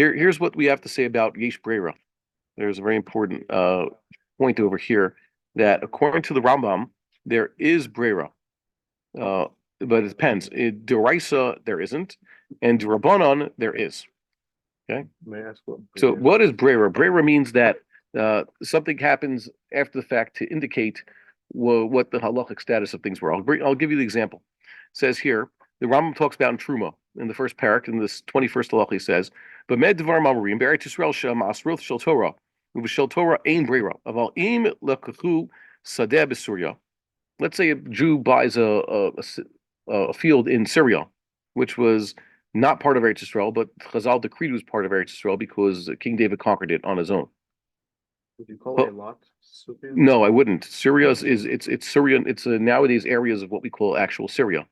Here's what we have to say about Yesh Breira. There's a very important point over here that according to the Rambam, there is Breira, but it depends. In Deraisa, there isn't, and Derabanan, there is. Okay. May I ask what? So what is Breira? Breira means that something happens after the fact to indicate what the halachic status of things were. I'll give you the example. It says here, the Rambam talks about in Truma, in the first parak, in this 21st halacha, he says, "B'med dvar ma'amurim be'eretz Yisrael shema asroth shel Torah, u'v'shel Torah ein Breira, aval im lekachu sadeh b'Surya." Let's say a Jew buys a field in Syria, which was not part of Eretz Yisrael, but Chazal decreed it was part of Eretz Yisrael because King David conquered it on his own. Would you call it a lot? No, I wouldn't. Syria it's Syrian. It's nowadays areas of what we call actual Syria.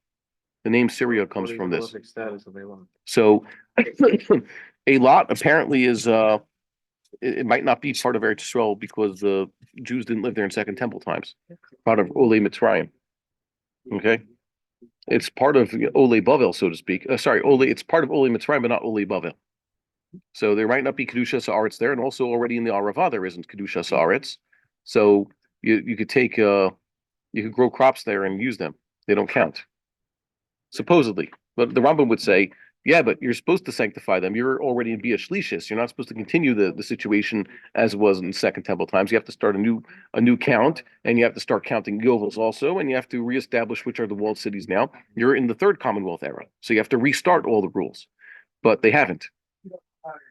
The name Syria comes from this. Status of a lot? So, a lot apparently is it might not be part of Eretz Yisrael because the Jews didn't live there in Second Temple times. Part of Olei Mitzrayim. Okay, it's part of Olei Bavel, so to speak. It's part of Olei Mitzrayim, but not Olei Bavel. So there might not be Kedusha Sa'aretz there, and also already in the Arava there isn't Kedusha Sa'aretz. So you could take you could grow crops there and use them. They don't count, supposedly. But the Rambam would say, yeah, but you're supposed to sanctify them. You're already in Bia Shlishis. You're not supposed to continue the situation as it was in Second Temple times. You have to start a new count, and you have to start counting Yovels also, and you have to reestablish which are the walled cities now. You're in the Third Commonwealth era, so you have to restart all the rules. But they haven't.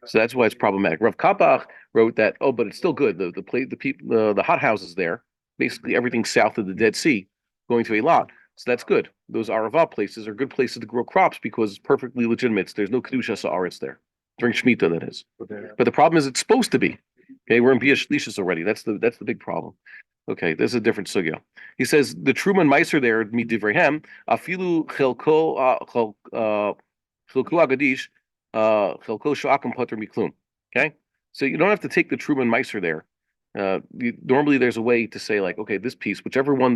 So that's why it's problematic. Rav Kapach wrote that, but it's still good. The hot houses there, basically everything south of the Dead Sea, going to a lot. So that's good. Those Arava places are good places to grow crops because it's perfectly legitimate. There's no Kedusha Sa'aretz there. During Shemitah, that is. But the problem is it's supposed to be. Okay, we're in Bia Shlishis already. That's the big problem. Okay, this is a different sugya. He says the Truman Meiser there, Midivrehem, Afilu Chelko Agadish, Chelko Sha'akim Potter Miklum. Okay? So you don't have to take the Truman Meiser there. Normally there's a way to say, like, okay, this piece, whichever one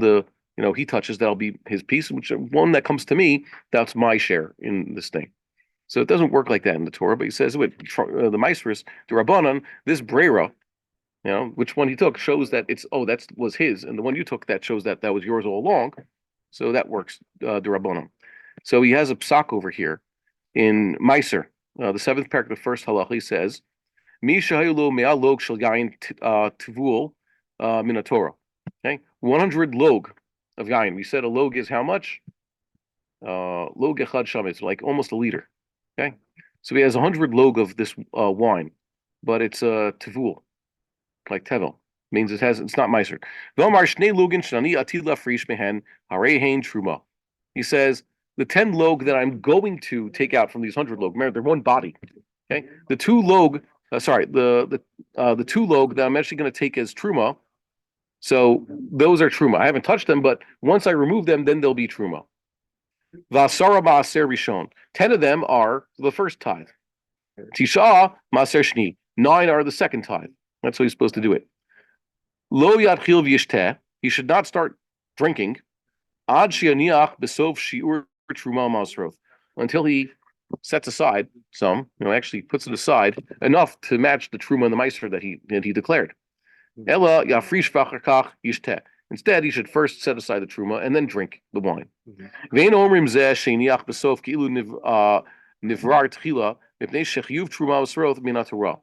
he touches, that'll be his piece. Which one that comes to me, that's my share in this thing. So it doesn't work like that in the Torah. But he says with the Maisris, the Rabbanan, this Breira, which one he took shows that that was his, and the one you took that shows that was yours all along. So that works, the Rabbanan. So he has a psak over here in Meiser, the seventh parak, the first halacha. He says, "Mi shahayulu me'al log shel yain tivul min Torah." Okay, 100 log of yain. We said a log is how much? Log echad shamitz, like almost a liter. Okay, so he has 100 log of this wine, but it's tivul, like tevel. Means it's not meiser. V'omar shnei login shani atila frish mehen harei hein truma. He says the 10 log that I'm going to take out from these 100 log, remember they're one body. Okay, the 2 log, the 2 log that I'm actually going to take as truma. So those are truma. I haven't touched them, but once I remove them, then they'll be truma. Vasara maaser rishon. 10 of them are the first tithe. Tisha maaser shni. 9 are the second tithe. That's how he's supposed to do it. Lo yadchil v'yishteh. He should not start drinking. Ad shianiach besov shiur truma masroth. Until he sets aside some, actually puts it aside enough to match the truma and the meiser that he declared. Ella yafrish v'achar yishteh. Instead, he should first set aside the truma and then drink the wine. Vein omrim zeh sheiniach besof ki'ilu nivrar tchila mipnei shechiyuv truma masroth min haTorah.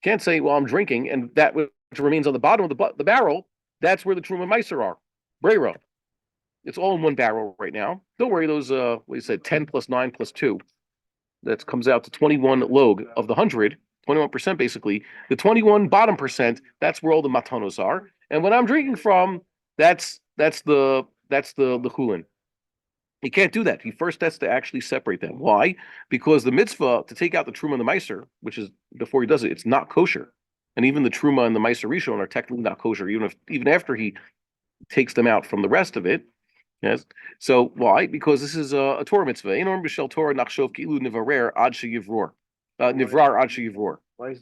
Can't say, well, I'm drinking, and that which remains on the bottom of the barrel, that's where the truma meiser are. Breira. It's all in one barrel right now. Don't worry, those what you said, 10 plus 9 plus 2. That comes out to 21 log of the 100. 21% basically. The 21 bottom percent, that's where all the matanos are. And what I'm drinking from, that's the chulin. He can't do that. He first has to actually separate them. Why? Because the mitzvah to take out the truma and the meiser, which is before he does it, it's not kosher. And even the truma and the meiser rishon are technically not kosher, even after he takes them out from the rest of it. Yes. So why? Because this is a Torah mitzvah. Why is the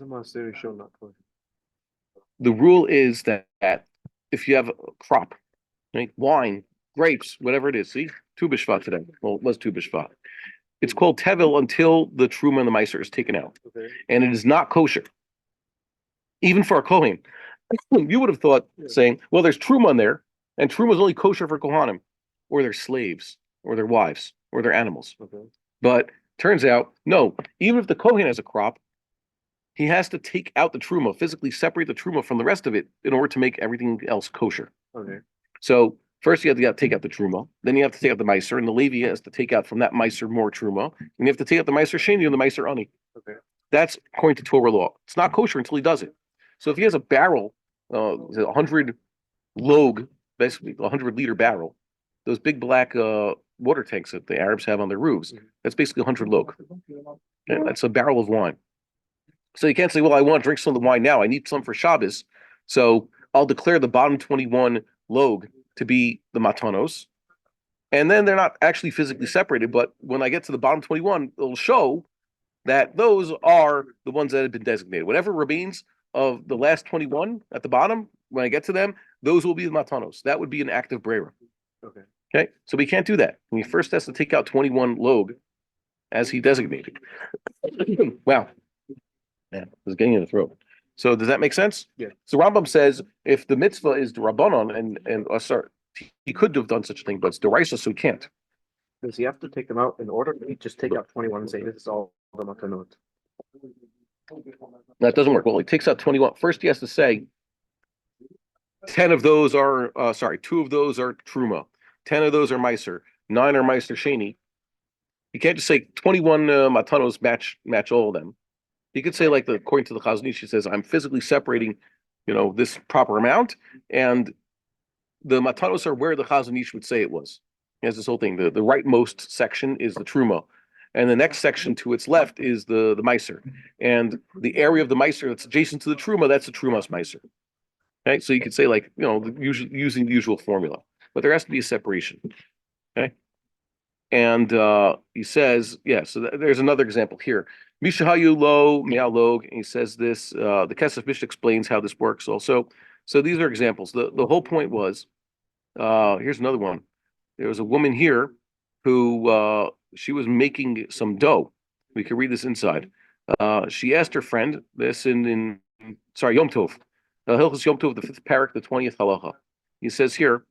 maaser rishon not kosher? The rule is that if you have a crop, right, wine, grapes, whatever it is, see, Tu B'Shvat today. Well, it was Tu B'Shvat. It's called tevel until the truma and the meiser is taken out, Okay. and it is not kosher, even for a kohen. You would have thought saying, well, there's truma in there, and truma is only kosher for kohanim, or their slaves, or their wives, or their animals. Okay. But turns out, no, even if the kohen has a crop, he has to take out the truma, physically separate the truma from the rest of it in order to make everything else kosher. Okay. So first you have to take out the truma, then you have to take out the meiser, and the Levi has to take out from that meiser more truma, and you have to take out the meiser sheni and the meiser ani. Okay. That's according to Torah law. It's not kosher until he does it. So if he has a barrel, 100 log, basically a 100-liter barrel, those big black water tanks that the Arabs have on their roofs, that's basically 100 log. Okay? That's a barrel of wine. So you can't say, well, I want to drink some of the wine now. I need some for Shabbos. So I'll declare the bottom 21 log to be the matanos. And then they're not actually physically separated. But when I get to the bottom 21, it'll show that those are the ones that have been designated. Whatever remains of the last 21 at the bottom, when I get to them, those will be the matanos. That would be an act of Breira. Okay. Okay. So we can't do that. He first has to take out 21 log as he designated. Wow. Man, I was getting in the throat. So does that make sense? Yeah. So Rambam says if the mitzvah is the rabbanon and sorry, he could have done such a thing, but it's deraisa, so he can't. Does he have to take them out in order? He just take out 21 and say this is all the matanot. That doesn't work. Well, he takes out 21. First, he has to say 10 of those are 2 of those are truma, 10 of those are meiser, 9 are meiser sheni. You can't just say 21 matanos match all of them. You could say, like according to the Chazon Ish, he says, I'm physically separating, this proper amount, and the matanos are where the Chazon Ish would say it was. He has this whole thing. The rightmost section is the truma, and the next section to its left is the meiser, and the area of the meiser that's adjacent to the truma, that's the trumas meiser. Okay, so you could say using the usual formula, but there has to be a separation. Okay. And he says, so there's another example here. Mishahayu lo mi'alog, and he says this. The Kesef Mishnah explains how this works also. So these are examples. The whole point was, here's another one. There was a woman here who she was making some dough. We can read this inside. She asked her friend, this in Yom Tov, Hilchos Yom Tov, the 5th parak, the 20th halacha. He says here,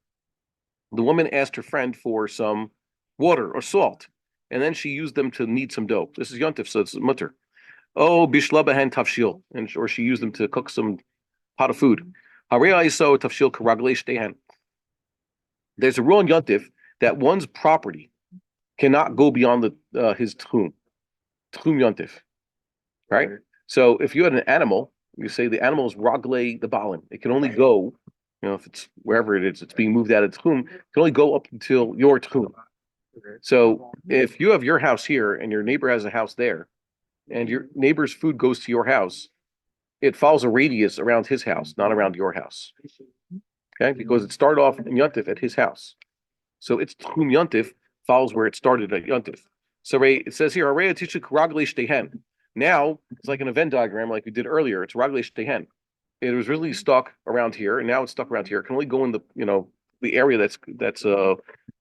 the woman asked her friend for some water or salt, and then she used them to knead some dough. This is yontif, so it's mutter. Oh, bishla behen tafshil, or she used them to cook some pot of food. Harei tafshil karaglei shtehen. There's a rule in yontif that one's property cannot go beyond his tchum yontif, right? Okay. So if you had an animal, you say the animal is raglei the balin. It can only go, if it's wherever it is, it's being moved out of tchum. It can only go up until your tchum. Okay. So if you have your house here and your neighbor has a house there, and your neighbor's food goes to your house, it follows a radius around his house, not around your house. Okay, because it started off in yontif at his house, so its tchum yontif follows where it started at yontif. So it says here, now it's like an event diagram, like we did earlier. It's raglei shtehen. It was really stuck around here, and now it's stuck around here. It can only go in the area that's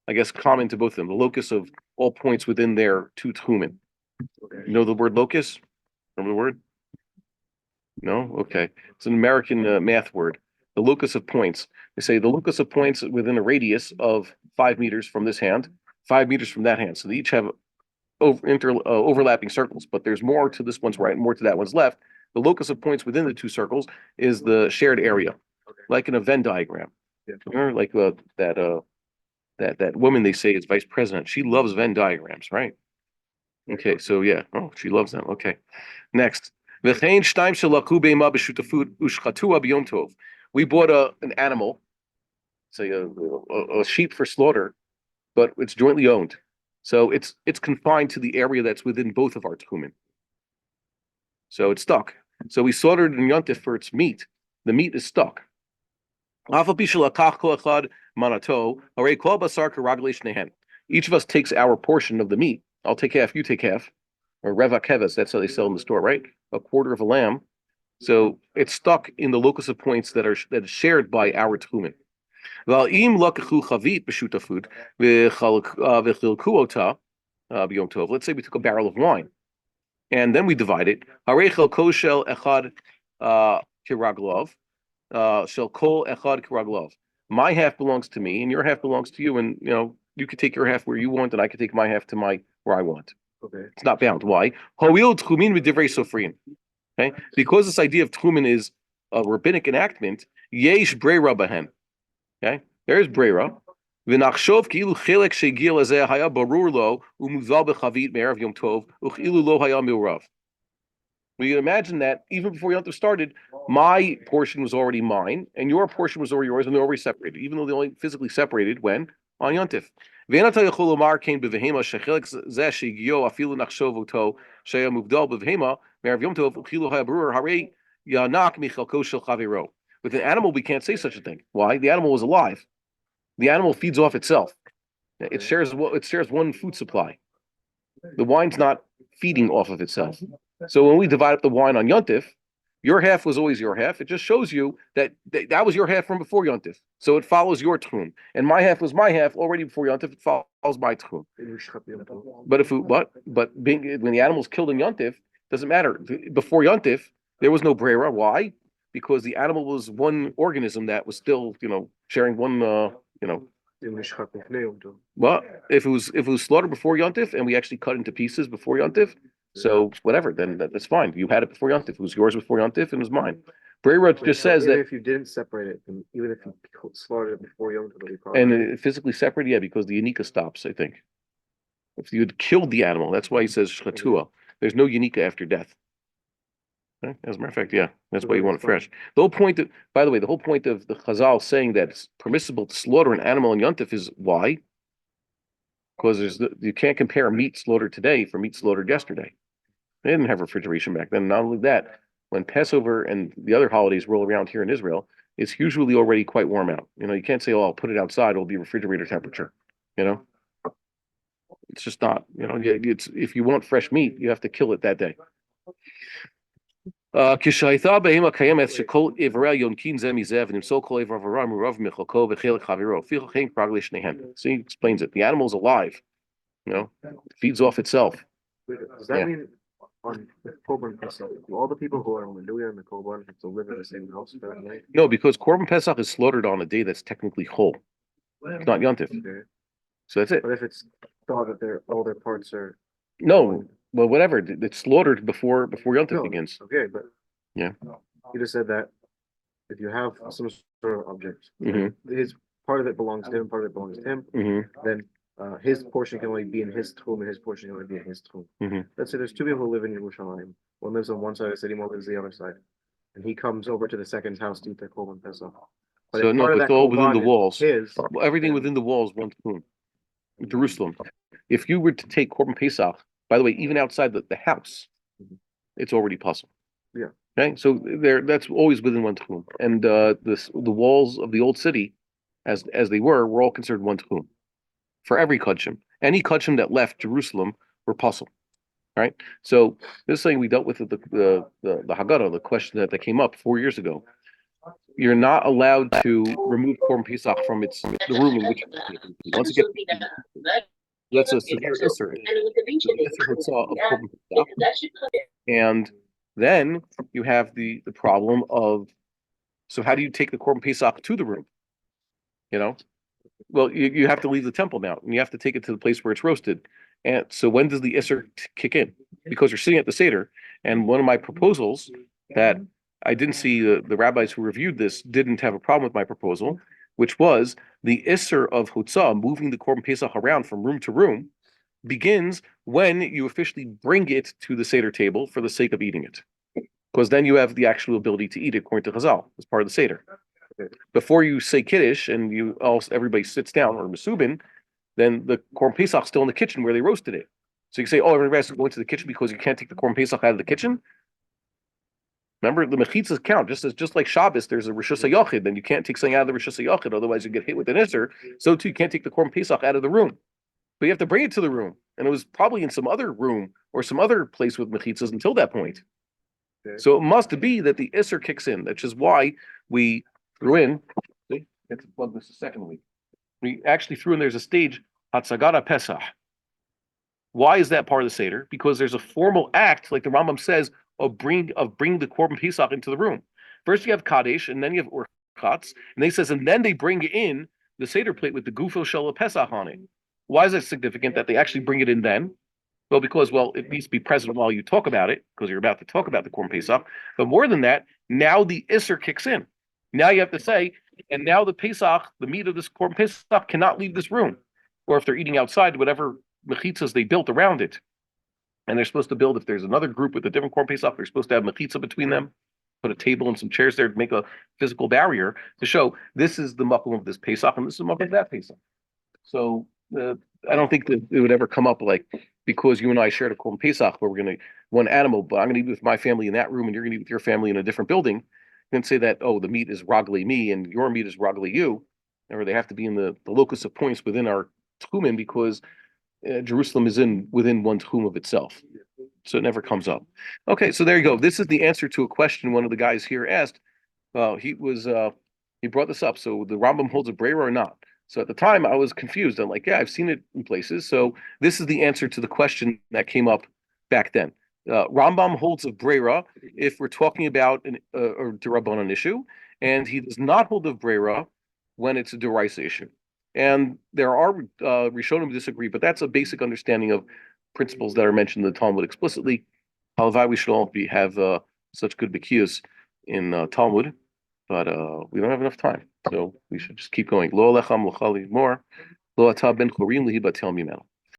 I guess common to both of them, the locus of all points within their 2 tchumen. Okay. You know the word locus? Remember the word? No? Okay. It's an American math word. The locus of points. They say the locus of points within a radius of 5 meters from this hand, 5 meters from that hand. So they each have overlapping circles, but there's more to this one's right and more to that one's left. The locus of points within the 2 circles is the shared area, like in a Venn diagram. Yeah. Remember, like that woman they say is vice president. She loves Venn diagrams, right? Okay, so yeah, she loves them. Okay, next. We bought an animal, say a sheep for slaughter, but it's jointly owned, so it's confined to the area that's within both of our tchumen. So it's stuck. So we slaughtered in yontif for its meat. The meat is stuck. Each of us takes our portion of the meat. I'll take half, you take half. Or reva kevas, that's how they sell in the store, right? A quarter of a lamb. So it's stuck in the locus of points that is shared by our tchumen. b'yom tov. Let's say we took a barrel of wine, and then we divide it. Harechel koshel echad kiraglov, shel kol echad kiraglov. My half belongs to me, and your half belongs to you, and you could take your half where you want, and I could take my half to where I want. Okay. It's not bound. Why? Ho'il tchumin v'divrei sofrim. Okay, because this idea of tchumin is a rabbinic enactment. Yesh breira bahen. Okay, there's breira. V'nachshov ki'ilu chelek shegiel azeh haya barur lo umuzal bechavit me'erav yom tov uchilu lo haya milrav. We can imagine that even before Yom Tov started, my portion was already mine, and your portion was already yours, and they're already separated, even though they only physically separated when? On Yom Tov. With an animal, we can't say such a thing. Why? The animal was alive. The animal feeds off itself. It shares one food supply. The wine's not feeding off of itself. So when we divide up the wine on Yontif, your half was always your half. It just shows you that was your half from before Yontif. So it follows your tchum. And my half was my half already before Yontif. It follows my tchum. But when the animal's killed in Yontif, doesn't matter. Before Yontif, there was no Breira. Why? Because the animal was one organism that was still, sharing one, Well, if it was slaughtered before Yontif and we actually cut into pieces before Yontif, so whatever, then that's fine. You had it before Yontif. It was yours before Yontif and it was mine. Breira just says even that if you didn't separate it, and even if you slaughtered it before Yom Tov, and physically separate, yeah, because the Yanika stops, I think. If you had killed the animal, that's why he says Shchatua. There's no Yanika after death. Okay? As a matter of fact, yeah, that's why you want it fresh. The whole point of, by the way, the whole point of the Chazal saying that it's permissible to slaughter an animal in Yontif is why? Because you can't compare meat slaughtered today for meat slaughtered yesterday. They didn't have refrigeration back then. Not only that, when Passover and the other holidays roll around here in Israel, it's usually already quite warm out. You can't say, "Oh, I'll put it outside; it'll be refrigerator temperature." It's just not. It's if you want fresh meat, you have to kill it that day. So he explains it. The animal's alive, feeds off itself. Does that mean on the Korban Pesach, all the people who are Meluya and the Korban have to live in the same house for that night? No, because Korban Pesach is slaughtered on a day that's technically whole. It's not Yontif. Okay. So that's it. But if it's thought that all their parts are No, well, whatever. It's slaughtered before Yontif begins. Okay, but yeah, you just said that if you have some sort of object, mm-hmm. Part of it belongs to him, part of it belongs to him, then his portion can only be in his tchum, and his portion can only be in his tchum. Let's say there's two people who live in Yerushalayim. One lives on one side of the city, one lives on the other side, and he comes over to the second house to eat their Korban Pesach. But so no, it's all within the walls. Everything then within the walls, one tchum. Jerusalem. If you were to take Korban Pesach, by the way, even outside the house, it's already possible. Yeah. Okay, so that's always within one tchum, and the walls of the old city, as they were all considered one tchum for every kudshim. Any kudshim that left Jerusalem were puzzle. Right. So this thing we dealt with the Haggadah, the question that came up 4 years ago. You're not allowed to remove Korban Pesach from the room in which once it gets that's a severe isser. And then you have the problem of, so how do you take the Korban Pesach to the room? Well, you have to leave the temple now, and you have to take it to the place where it's roasted. And so when does the isser kick in? Because you're sitting at the Seder, and one of my proposals that I didn't see the rabbis who reviewed this didn't have a problem with my proposal, which was the isser of Hutzah, moving the Korban Pesach around from room to room, begins when you officially bring it to the Seder table for the sake of eating it. Because then you have the actual ability to eat it according to Chazal, as part of the Seder. Before you say Kiddush and everybody sits down, or Mesubin, then the Korban Pesach's still in the kitchen where they roasted it. So you say, oh, everybody's going to the kitchen because you can't take the Korban Pesach out of the kitchen? Remember, the mechitzas count, just like Shabbos, there's a Rishus HaYachid, then you can't take something out of the Rishus HaYachid, otherwise you get hit with an Isser. So too, you can't take the Korban Pesach out of the room. But you have to bring it to the room. And it was probably in some other room or some other place with mechitzas until that point. Okay. So it must be that the Isser kicks in. That's just why we threw in, see, get to plug this a second week. We actually threw in, there's a stage, Hatzagara Pesach, Why is that part of the Seder? Because there's a formal act, like the Rambam says, of bringing the Korban Pesach into the room. First you have Kaddish, and then you have Urchatz, and they says, and then they bring in the Seder plate with the Gufo Shel Pesach on it. Why is it significant that they actually bring it in then? Well, because it needs to be present while you talk about it, because you're about to talk about the Korban Pesach. But more than that, now the Isser kicks in. Now you have to say, and now the Pesach, the meat of this Korban Pesach, cannot leave this room. Or if they're eating outside, whatever mechitzas they built around it. And they're supposed to build, if there's another group with a different Korban Pesach, they're supposed to have mechitza between them, put a table and some chairs there to make a physical barrier to show this is the makom of this Pesach and this is the makom of that Pesach. So I don't think that it would ever come up like, because you and I shared a Korban Pesach where we're going to, one animal, but I'm going to eat with my family in that room and you're going to eat with your family in a different building, and say that, oh, the meat is ragli me and your meat is ragli you, or they have to be in the locus of points within our tchumen because Jerusalem is within one tchum of itself. So it never comes up. Okay, so there you go. This is the answer to a question one of the guys here asked. He brought this up. So the Rambam holds a Breira or not? So at the time I was confused. I'm like, yeah, I've seen it in places. So this is the answer to the question that came up back then. Rambam holds a Breira if we're talking about a D'Rabbanan issue, and he does not hold of Breira when it's a D'Oraisa issue. And there are Rishonim who disagree, but that's a basic understanding of principles that are mentioned in the Talmud explicitly. Halavai, we should all have such good bikiyas in Talmud, but we don't have enough time, so we should just keep going. Lo alechem l'chali more, lo ata ben chorin lihi batel mimenu.